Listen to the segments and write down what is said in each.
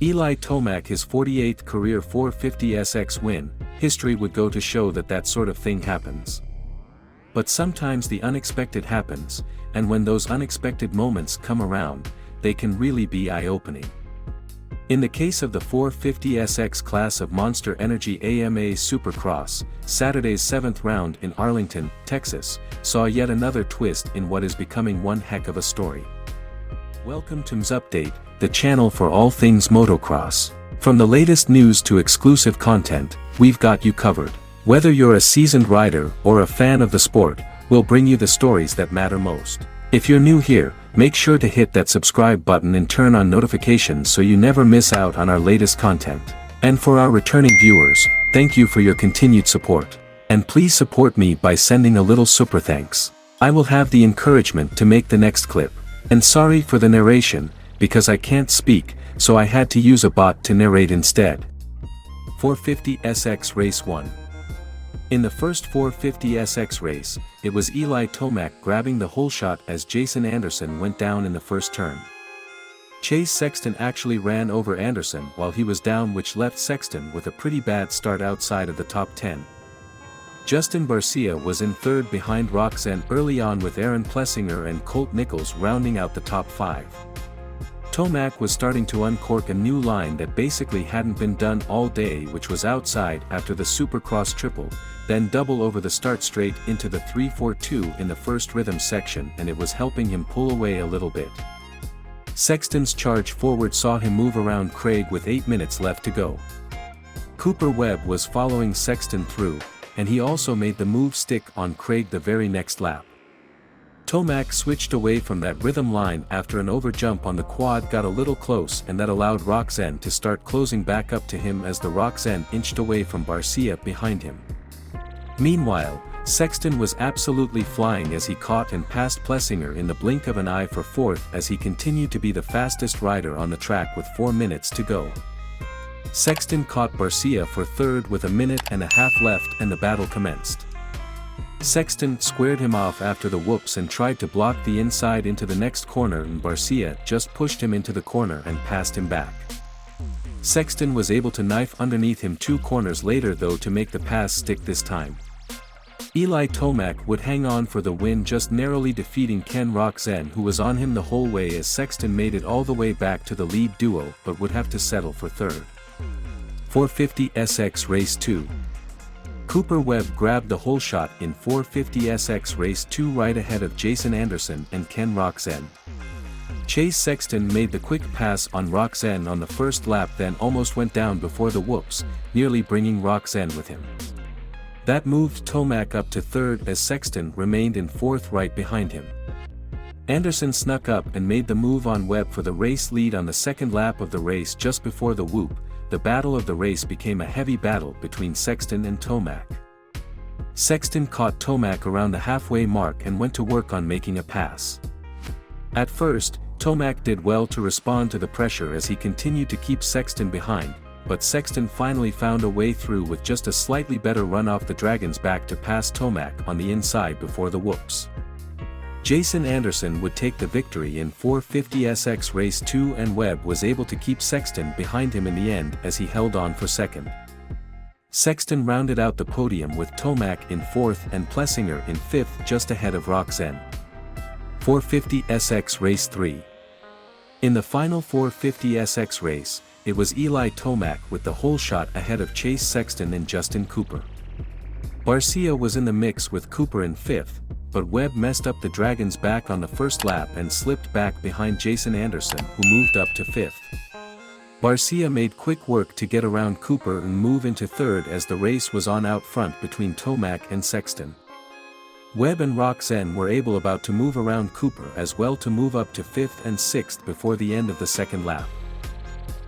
Eli Tomac his 48th career 450SX win. History would go to show that that sort of thing happens. But sometimes the unexpected happens, and when those unexpected moments come around, they can really be eye-opening. In the case of the 450SX class of Monster Energy AMA Supercross, Saturday's 7th round in Arlington, Texas, saw yet another twist in what is becoming one heck of a story. Welcome to MZ Update, the channel for all things motocross. From the latest news to exclusive content, we've got you covered. Whether you're a seasoned rider or a fan of the sport, we'll bring you the stories that matter most. If you're new here, make sure to hit that subscribe button and turn on notifications so you never miss out on our latest content. And for our returning viewers, thank you for your continued support. And please support me by sending a little super thanks. I will have the encouragement to make the next clip. And sorry for the narration, because I can't speak, so I had to use a bot to narrate instead. 450SX Race 1. In the first 450SX race, it was Eli Tomac grabbing the whole shot as Jason Anderson went down in the first turn. Chase Sexton actually ran over Anderson while he was down, which left Sexton with a pretty bad start outside of the top 10. Justin Barcia was in third behind Roxanne early on, with Aaron Plessinger and Colt Nichols rounding out the top 5. Tomac was starting to uncork a new line that basically hadn't been done all day, which was outside after the Supercross triple, then double over the start straight into the 3-4-2 in the first rhythm section, and it was helping him pull away a little bit. Sexton's charge forward saw him move around Craig with 8 minutes left to go. Cooper Webb was following Sexton through, and he also made the move stick on Craig the very next lap. Tomac switched away from that rhythm line after an overjump on the quad got a little close, and that allowed Roxanne to start closing back up to him as the Roxanne inched away from Barcia behind him. Meanwhile, Sexton was absolutely flying as he caught and passed Plessinger in the blink of an eye for fourth as he continued to be the fastest rider on the track with 4 minutes to go. Sexton caught Barcia for third with 1.5 minutes left, and the battle commenced. Sexton squared him off after the whoops and tried to block the inside into the next corner, and Barcia just pushed him into the corner and passed him back. Sexton was able to knife underneath him 2 corners later though to make the pass stick this time. Eli Tomac would hang on for the win, just narrowly defeating Ken Roxanne, who was on him the whole way as Sexton made it all the way back to the lead duo but would have to settle for third. 450SX Race 2. Cooper Webb grabbed the whole shot in 450SX Race 2 right ahead of Jason Anderson and Ken Roxanne. Chase Sexton made the quick pass on Roxanne on the first lap, then almost went down before the whoops, nearly bringing Roxanne with him. That moved Tomac up to third as Sexton remained in fourth right behind him. Anderson snuck up and made the move on Webb for the race lead on the second lap of the race. Just before the whoop, the battle of the race became a heavy battle between Sexton and Tomac. Sexton caught Tomac around the halfway mark and went to work on making a pass. At first, Tomac did well to respond to the pressure as he continued to keep Sexton behind, but Sexton finally found a way through with just a slightly better run off the Dragon's back to pass Tomac on the inside before the whoops. Jason Anderson would take the victory in 450SX Race 2, and Webb was able to keep Sexton behind him in the end as he held on for second. Sexton rounded out the podium with Tomac in fourth and Plessinger in fifth, just ahead of Roxanne. 450SX Race 3. In the final 450SX race, it was Eli Tomac with the whole shot ahead of Chase Sexton and Justin Cooper. Barcia was in the mix with Cooper in fifth, but Webb messed up the Dragon's back on the first lap and slipped back behind Jason Anderson, who moved up to fifth. Barcia made quick work to get around Cooper and move into third as the race was on out front between Tomac and Sexton. Webb and Roxanne were able about to move around Cooper as well to move up to fifth and sixth before the end of the second lap.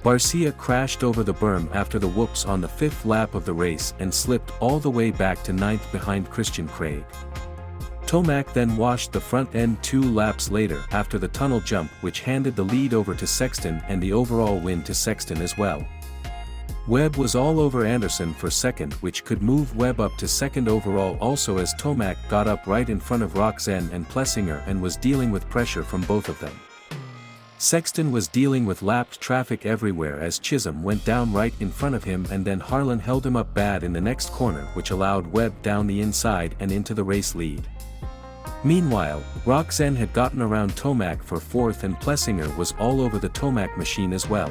Barcia crashed over the berm after the whoops on the fifth lap of the race and slipped all the way back to ninth behind Christian Craig. Tomac then washed the front end 2 laps later after the tunnel jump, which handed the lead over to Sexton and the overall win to Sexton as well. Webb was all over Anderson for second, which could move Webb up to second overall also, as Tomac got up right in front of Roxanne and Plessinger and was dealing with pressure from both of them. Sexton was dealing with lapped traffic everywhere as Chisholm went down right in front of him, and then Harlan held him up bad in the next corner, which allowed Webb down the inside and into the race lead. Meanwhile, Roxanne had gotten around Tomac for fourth, and Plessinger was all over the Tomac machine as well.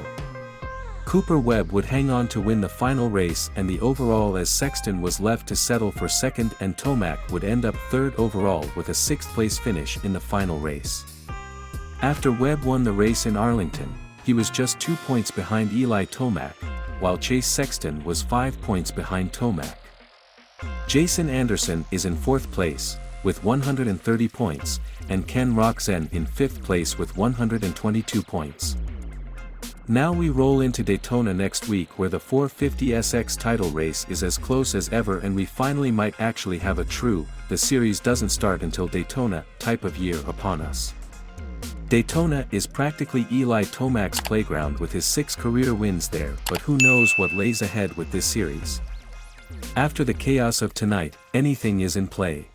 Cooper Webb would hang on to win the final race and the overall, as Sexton was left to settle for second, and Tomac would end up third overall with a sixth-place finish in the final race. After Webb won the race in Arlington, he was just 2 points behind Eli Tomac, while Chase Sexton was 5 points behind Tomac. Jason Anderson is in fourth place, with 130 points, and Ken Roczen in fifth place with 122 points. Now we roll into Daytona next week, where the 450SX title race is as close as ever, and we finally might actually have a true "the series doesn't start until Daytona" type of year upon us. Daytona is practically Eli Tomac's playground with his 6 career wins there, but who knows what lays ahead with this series. After the chaos of tonight, anything is in play.